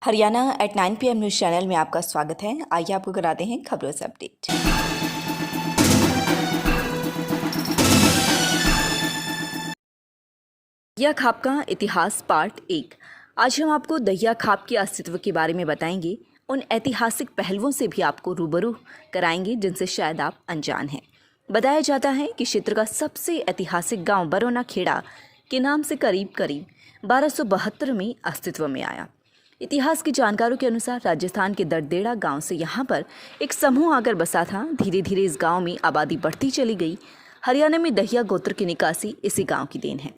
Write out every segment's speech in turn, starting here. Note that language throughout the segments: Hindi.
Haryana at 9 PM news channel में आपका स्वागत है। आइए आपको कराते हैं खबरों से अपडेट। दहिया खाप का इतिहास पार्ट 1। आज हम आपको दहिया खाप के अस्तित्व के बारे में बताएंगे। उन ऐतिहासिक पहलुओं से भी आपको रूबरू कराएंगे जिनसे शायद आप अनजान हैं। बताया जाता है कि क्षेत्र का सबसे ऐतिहासिक गांव बरोना खेड़ा के नाम से करीब 1272 में अस्तित्व में आया। इतिहास के जानकारों के अनुसार राजस्थान के दरदेड़ा गांव से यहां पर एक समूह आकर बसा था। धीरे धीरे इस गांव में आबादी बढ़ती चली गई। हरियाणा में दहिया गोत्र की निकासी इसी गांव की देन है।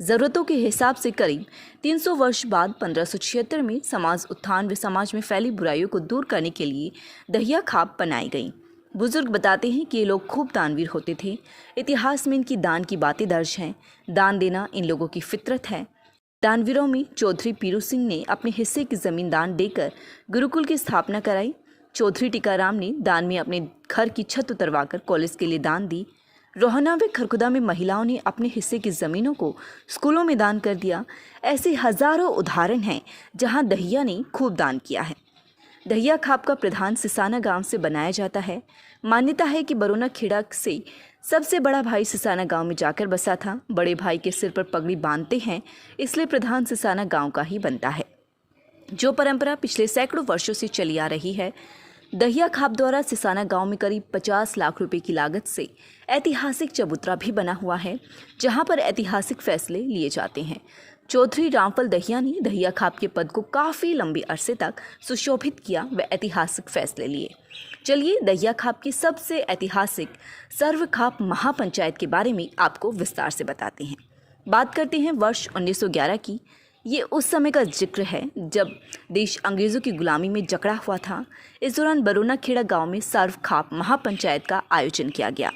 ज़रूरतों के हिसाब से करीब 300 वर्ष बाद 1576 में समाज उत्थान व समाज में फैली बुराइयों को दूर करने के लिए दहिया खाप बनाई गई। बुजुर्ग बताते हैं कि ये लोग खूब दानवीर होते थे। इतिहास में इनकी दान की बातें दर्ज हैं। दान देना इन लोगों की फितरत है। दानवीरों में चौधरी पीरू सिंह ने अपने हिस्से की ज़मीन दान देकर गुरुकुल की स्थापना कराई। चौधरी टीकाराम ने दान में अपने घर की छत उतरवाकर कॉलेज के लिए दान दी। रोहना व खरखुदा में महिलाओं ने अपने हिस्से की ज़मीनों को स्कूलों में दान कर दिया। ऐसे हज़ारों उदाहरण हैं जहां दहिया ने खूब दान किया है। दहिया खाप का प्रधान सिसाना गांव से बनाया जाता है। मान्यता है कि बरोना खेड़ा से सबसे बड़ा भाई सिसाना गांव में जाकर बसा था। बड़े भाई के सिर पर पगड़ी बांधते हैं, इसलिए प्रधान सिसाना गांव का ही बनता है, जो परंपरा पिछले सैकड़ों वर्षों से चली आ रही है। दहिया खाप द्वारा सिसाना गांव में करीब 50 लाख रुपए की लागत से ऐतिहासिक चबूतरा भी बना हुआ है, जहां पर ऐतिहासिक फैसले लिए जाते हैं। चौधरी रामफल दहिया ने दहिया खाप के पद को काफ़ी लंबे अरसे तक सुशोभित किया व ऐतिहासिक फैसले लिए। चलिए दहिया खाप की सबसे ऐतिहासिक सर्व खाप महापंचायत के बारे में आपको विस्तार से बताते हैं। बात करते हैं वर्ष 1911 की। ये उस समय का जिक्र है जब देश अंग्रेज़ों की गुलामी में जकड़ा हुआ था। इस दौरान बरोना खेड़ा गांव में सर्व खाप महापंचायत का आयोजन किया गया।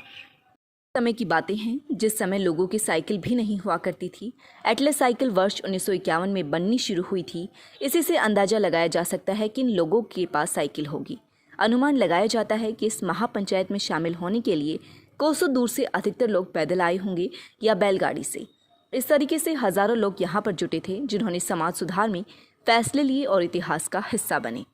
समय की बातें हैं जिस समय लोगों की साइकिल भी नहीं हुआ करती थी। एटलस साइकिल वर्ष 1951 में बननी शुरू हुई थी। इसी से अंदाजा लगाया जा सकता है कि इन लोगों के पास साइकिल होगी। अनुमान लगाया जाता है कि इस महापंचायत में शामिल होने के लिए कोसों दूर से अधिकतर लोग पैदल आए होंगे या बैलगाड़ी से। इस तरीके से हजारों लोग यहाँ पर जुटे थे जिन्होंने समाज सुधार में फैसले लिए और इतिहास का हिस्सा बने,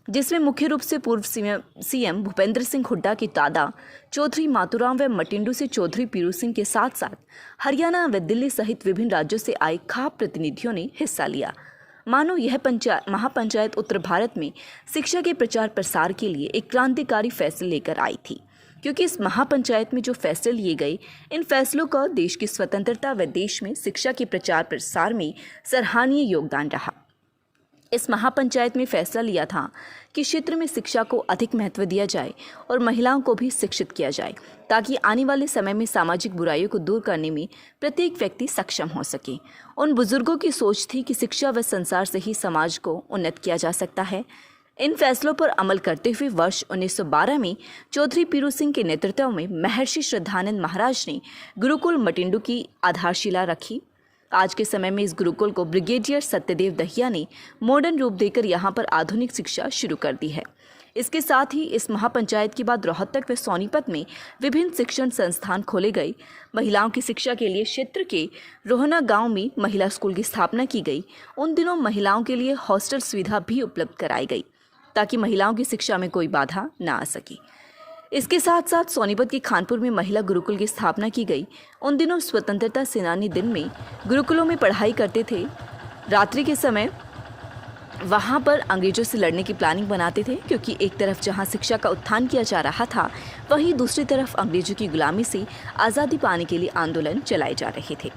जिसमें मुख्य रूप से पूर्व सीएम भूपेंद्र सिंह हुड्डा के दादा चौधरी मातूराम व मटिंडू से चौधरी पीरू सिंह के साथ साथ हरियाणा व दिल्ली सहित विभिन्न राज्यों से आए खाप प्रतिनिधियों ने हिस्सा लिया। मानो यह महापंचायत उत्तर भारत में शिक्षा के प्रचार प्रसार के लिए एक क्रांतिकारी फैसले लेकर आई थी, क्योंकि इस महापंचायत में जो फैसले लिए गए, इन फैसलों का देश की स्वतंत्रता व देश में शिक्षा के प्रचार प्रसार में सराहनीय योगदान रहा। इस महापंचायत में फैसला लिया था कि क्षेत्र में शिक्षा को अधिक महत्व दिया जाए और महिलाओं को भी शिक्षित किया जाए, ताकि आने वाले समय में सामाजिक बुराइयों को दूर करने में प्रत्येक व्यक्ति सक्षम हो सके। उन बुजुर्गों की सोच थी कि शिक्षा व संसार से ही समाज को उन्नत किया जा सकता है। इन फैसलों पर अमल करते हुए वर्ष 1912 में चौधरी पीरू सिंह के नेतृत्व में महर्षि श्रद्धानंद महाराज ने गुरुकुल मटिंडू की आधारशिला रखी। आज के समय में इस गुरुकुल को ब्रिगेडियर सत्यदेव दहिया ने मॉडर्न रूप देकर यहाँ पर आधुनिक शिक्षा शुरू कर दी है। इसके साथ ही इस महापंचायत के बाद रोहतक व सोनीपत में विभिन्न शिक्षण संस्थान खोले गए। महिलाओं की शिक्षा के लिए क्षेत्र के रोहना गांव में महिला स्कूल की स्थापना की गई। उन दिनों महिलाओं के लिए हॉस्टल सुविधा भी उपलब्ध कराई गई, ताकि महिलाओं की शिक्षा में कोई बाधा न आ सके। इसके साथ साथ सोनीपत के खानपुर में महिला गुरुकुल की स्थापना की गई। उन दिनों स्वतंत्रता सेनानी दिन में गुरुकुलों में पढ़ाई करते थे, रात्रि के समय वहाँ पर अंग्रेजों से लड़ने की प्लानिंग बनाते थे, क्योंकि एक तरफ जहाँ शिक्षा का उत्थान किया जा रहा था, वहीं दूसरी तरफ अंग्रेजों की गुलामी से आज़ादी पाने के लिए आंदोलन चलाए जा रहे थे।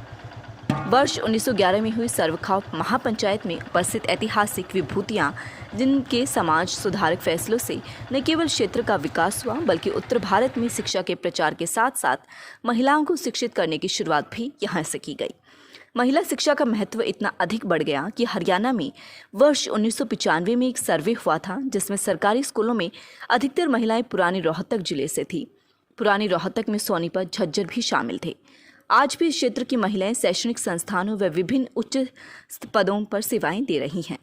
वर्ष 1911 में हुई सर्वखाप महापंचायत में उपस्थित ऐतिहासिक विभूतियां, जिनके समाज सुधारक फैसलों से न केवल क्षेत्र का विकास हुआ, बल्कि उत्तर भारत में शिक्षा के प्रचार के साथ साथ महिलाओं को शिक्षित करने की शुरुआत भी यहाँ से की गई। महिला शिक्षा का महत्व इतना अधिक बढ़ गया कि हरियाणा में वर्ष 1995 में एक सर्वे हुआ था, जिसमें सरकारी स्कूलों में अधिकतर महिलाएं पुरानी रोहतक जिले से थी। पुरानी रोहतक में सोनीपत, झज्जर भी शामिल थे। आज भी इस क्षेत्र की महिलाएं शैक्षणिक संस्थानों व विभिन्न उच्च पदों पर सेवाएं दे रही हैं।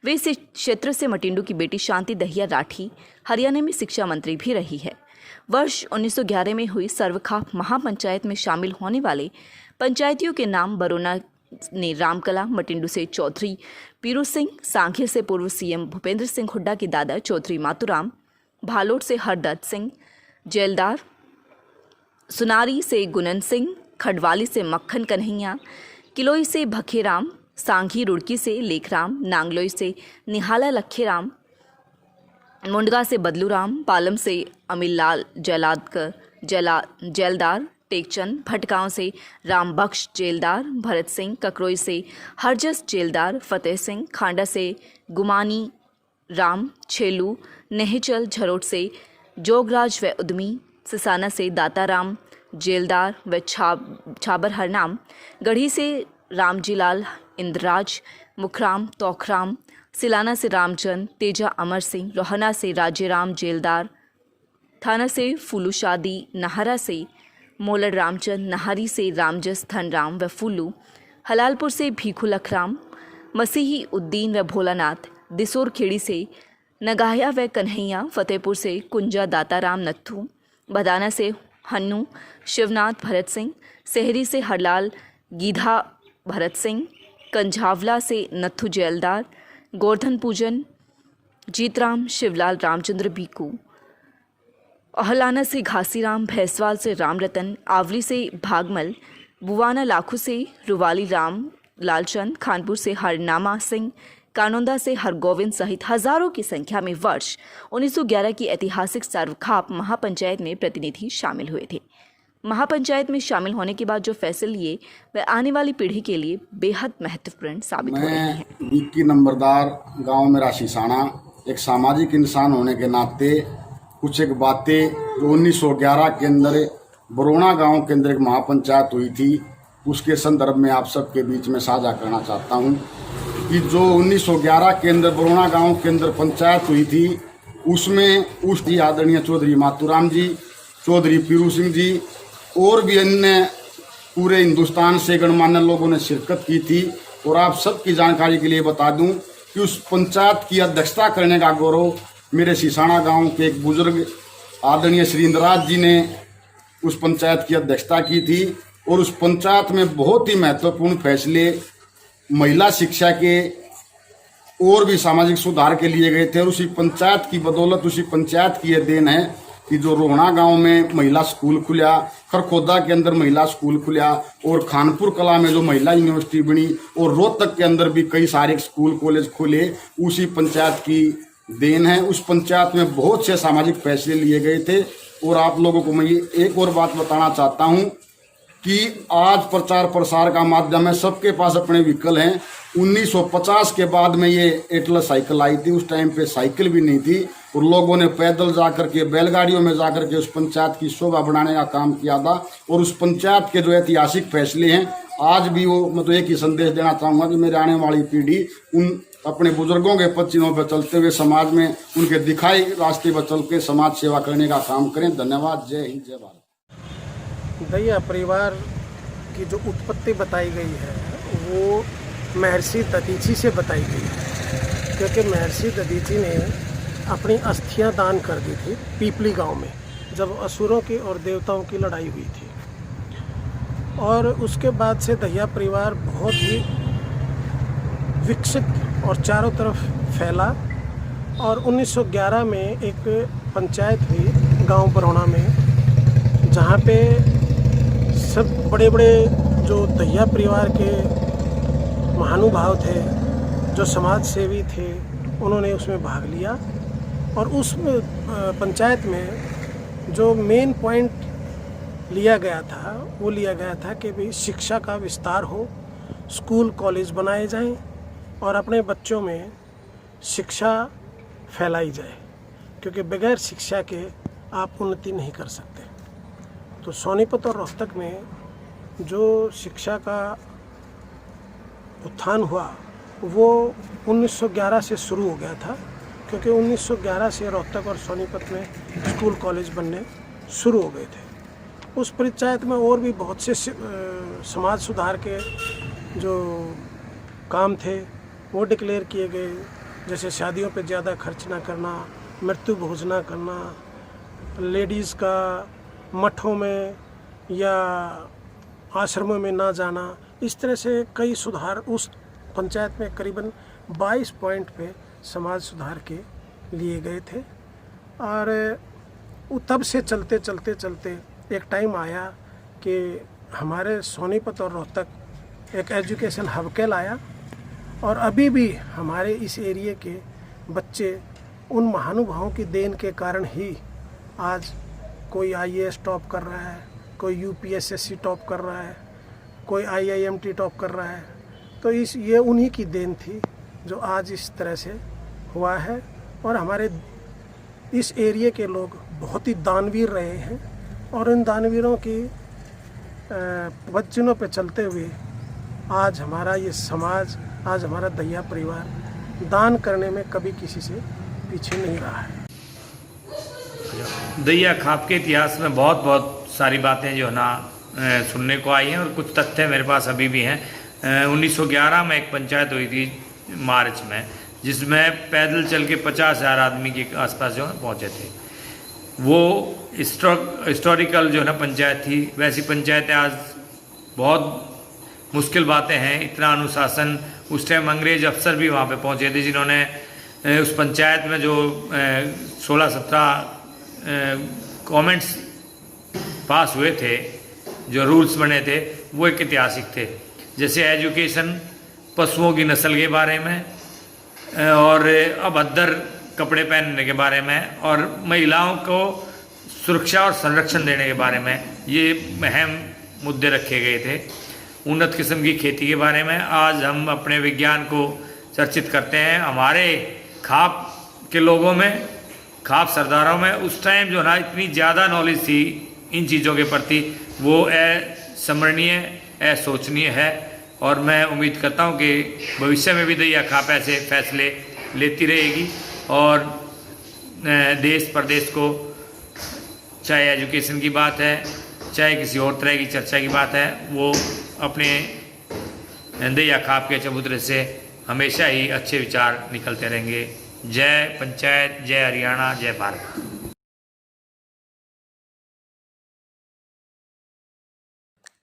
वे इस क्षेत्र से मटिंडू की बेटी शांति दहिया राठी हरियाणा में शिक्षा मंत्री भी रही है। वर्ष 1911 में हुई सर्वखाप महापंचायत में शामिल होने वाले पंचायतियों के नाम बरोना ने रामकला, मटिंडू से चौधरी पीरू सिंह, सांघिर से पूर्व सीएम भूपेंद्र सिंह हुड्डा के दादा चौधरी मातूराम, भालोट से हरदत्त सिंह, जेलदार, सुनारी से गुनन सिंह, खडवाली से मक्खन कन्हैया, किलोई से भखेराम, सांघी रुड़की से लेखराम, नांगलोई से निहाला लखेराम, मुंडगा से बदलूराम, पालम से अमिललाल जेलदार, टेकचंद, भटगांव से रामबख्श जेलदार, भरत सिंह, ककरोई से हरजस जेलदार, फतेह सिंह, खांडा से गुमानी राम, छेलू, नेहचल झरोट से जोगराज व उद्मी, सिसाना से दाताराम जेलदार व छाबर हरनाम, गढ़ी से रामजीलाल इंद्रराज, मुखराम तोखराम, सिलाना से रामचंद, तेजा अमर सिंह, रोहना से राज्यराम जेलदार, थाना से फूलू शादी, नाहरा से मोलड़ रामचंद, नहारी से रामजस धनराम व फूलू, हलालपुर से भीखू लखराम, मसीही उद्दीन व भोलानाथ, दिसोर खेड़ी से नगाया व कन्हैया, फतेहपुर से कुंजा दाताराम नत्थू, बदाना से हन्नू शिवनाथ भरत सिंह, सेहरी से हरलाल गीधा भरत सिंह, कंझावला से नत्थू जेलदार, गोवर्धन पूजन जीतराम, शिवलाल रामचंद्र बीकू, अहलाना से घासीराम, भैंसवाल से रामरतन, आवली से भागमल, बुवाना लाखू से रुवाली राम लालचंद, खानपुर से हरनामा सिंह, कानोंदा से हरगोविंद सहित हजारों की संख्या में वर्ष 1911 की ऐतिहासिक सर्वखाप महापंचायत में प्रतिनिधि शामिल हुए थे। महापंचायत में शामिल होने के बाद जो फैसले लिए वह आने वाली पीढ़ी के लिए बेहद महत्वपूर्ण साबित हो रहे हैं। मैं नंबरदार गांव मेरा सिसाना, एक सामाजिक इंसान होने के नाते कुछ एक बातें जो 1911 के अंदर बरोना गांव के अंदर एक महापंचायत हुई थी, उसके संदर्भ में आप सबके बीच में साझा करना चाहता हूं कि जो 1911 के अंदर बरोना गांव के अंदर पंचायत हुई थी, उसमें उस आदरणीय चौधरी मातूराम जी, चौधरी पीरू सिंह जी और भी अन्य पूरे हिंदुस्तान से गणमान्य लोगों ने शिरकत की थी। और आप सबकी जानकारी के लिए बता दूं कि उस पंचायत की अध्यक्षता करने का गौरव मेरे सिसाना गांव के एक बुजुर्ग आदरणीय श्री इंद्रराज जी ने उस पंचायत की अध्यक्षता की थी। और उस पंचायत में बहुत ही महत्वपूर्ण फैसले महिला शिक्षा के और भी सामाजिक सुधार के लिए गए थे। और उसी पंचायत की बदौलत, उसी पंचायत की यह देन है कि जो रोहना गांव में महिला स्कूल खुला, खरखोदा के अंदर महिला स्कूल खुला, और खानपुर कला में जो महिला यूनिवर्सिटी बनी, और रोहतक के अंदर भी कई सारे स्कूल कॉलेज खुले, उसी पंचायत की देन है। उस पंचायत में बहुत से सामाजिक फैसले लिए गए थे। और आप लोगों को मैं ये एक और बात बताना चाहता हूं कि आज प्रचार प्रसार का माध्यम है, सबके पास अपने व्हीकल हैं। 1950 के बाद में ये एटलस साइकिल आई थी, उस टाइम पे साइकिल भी नहीं थी, और लोगों ने पैदल जाकर के, बैलगाड़ियों में जाकर के उस पंचायत की शोभा बढ़ाने का काम किया था। और उस पंचायत के जो ऐतिहासिक फैसले हैं आज भी वो, मैं तो एक ही संदेश देना चाहूँगा कि मेरे आने वाली पीढ़ी उन अपने बुजुर्गों के पद चिन्हों पर चलते हुए समाज में उनके दिखाए रास्ते पर चल के समाज सेवा करने का काम करें। धन्यवाद। जय हिंद, जय भारत। दैया परिवार की जो उत्पत्ति बताई गई है वो महर्षि दधीची से बताई गई है, क्योंकि महर्षि दधीची ने अपनी अस्थियां दान कर दी थी पीपली गांव में, जब असुरों की और देवताओं की लड़ाई हुई थी। और उसके बाद से दैया परिवार बहुत ही विकसित और चारों तरफ फैला। और 1911 में एक पंचायत हुई गांव बरोना में, जहां पे सब बड़े बड़े जो दैया परिवार के महानुभाव थे, जो समाज सेवी थे, उन्होंने उसमें भाग लिया। और उस पंचायत में जो मेन पॉइंट लिया गया था वो लिया गया था कि भाई शिक्षा का विस्तार हो, स्कूल कॉलेज बनाए जाएं और अपने बच्चों में शिक्षा फैलाई जाए, क्योंकि बगैर शिक्षा के आप उन्नति नहीं कर सकते। तो सोनीपत और रोहतक में जो शिक्षा का उत्थान हुआ वो 1911 से शुरू हो गया था, क्योंकि 1911 से रोहतक और सोनीपत में स्कूल कॉलेज बनने शुरू हो गए थे। उस पंचायत में और भी बहुत से समाज सुधार के जो काम थे वो डिक्लेयर किए गए, जैसे शादियों पे ज़्यादा खर्च ना करना, मृत्यु भोज ना करना, लेडीज़ का मठों में या आश्रमों में ना जाना, इस तरह से कई सुधार उस पंचायत में करीबन 22 पॉइंट पे समाज सुधार के लिए गए थे। और तब से चलते चलते चलते एक टाइम आया कि हमारे सोनीपत और रोहतक एक एजुकेशन हब कहलाया। और अभी भी हमारे इस एरिया के बच्चे उन महानुभावों की देन के कारण ही आज कोई IAS टॉप कर रहा है, कोई UPSSC टॉप कर रहा है, कोई IIMT टॉप कर रहा है। तो ये उन्हीं की देन थी जो आज इस तरह से हुआ है। और हमारे इस एरिया के लोग बहुत ही दानवीर रहे हैं और इन दानवीरों की वचनों पे चलते हुए आज हमारा ये समाज, आज हमारा दहिया परिवार दान करने में कभी किसी से पीछे नहीं रहा है। दहिया खाप के इतिहास में बहुत बहुत सारी बातें जो है ना सुनने को आई हैं और कुछ तथ्य मेरे पास अभी भी हैं। 1911 में एक पंचायत हुई थी मार्च में, जिसमें पैदल चल के 50,000 आदमी के आसपास जो है पहुँचे थे। वो हिस्टोरिकल जो है ना पंचायत थी। वैसी पंचायतें आज बहुत मुश्किल बातें हैं। इतना अनुशासन, उस टाइम अंग्रेज अफसर भी वहाँ पे पहुँचे थे जिन्होंने उस पंचायत में जो 16-17 कमेंट्स पास हुए थे, जो रूल्स बने थे, वो एक ऐतिहासिक थे। जैसे एजुकेशन, पशुओं की नस्ल के बारे में और अभद्र कपड़े पहनने के बारे में और महिलाओं को सुरक्षा और संरक्षण देने के बारे में, ये अहम मुद्दे रखे गए थे। उन्नत किस्म की खेती के बारे में आज हम अपने विज्ञान को चर्चित करते हैं। हमारे खाप के लोगों में, खाप सरदारों में उस टाइम जो ना इतनी ज़्यादा नॉलेज थी इन चीज़ों के प्रति, वो स्मरणीय, सोचनीय है। और मैं उम्मीद करता हूँ कि भविष्य में भी दहिया खाप ऐसे फैसले लेती रहेगी और देश प्रदेश को, चाहे एजुकेशन की बात है, चाहे किसी और तरह की चर्चा की बात है, वो अपने दहिया खाप के चबूतरे से हमेशा ही अच्छे विचार निकलते रहेंगे। जय पंचायत, जय हरियाणा, जय भारत।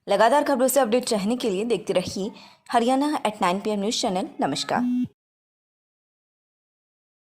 लगातार खबरों से अपडेट रहने के लिए देखते रहिए हरियाणा @9 PM न्यूज़ चैनल। नमस्कार।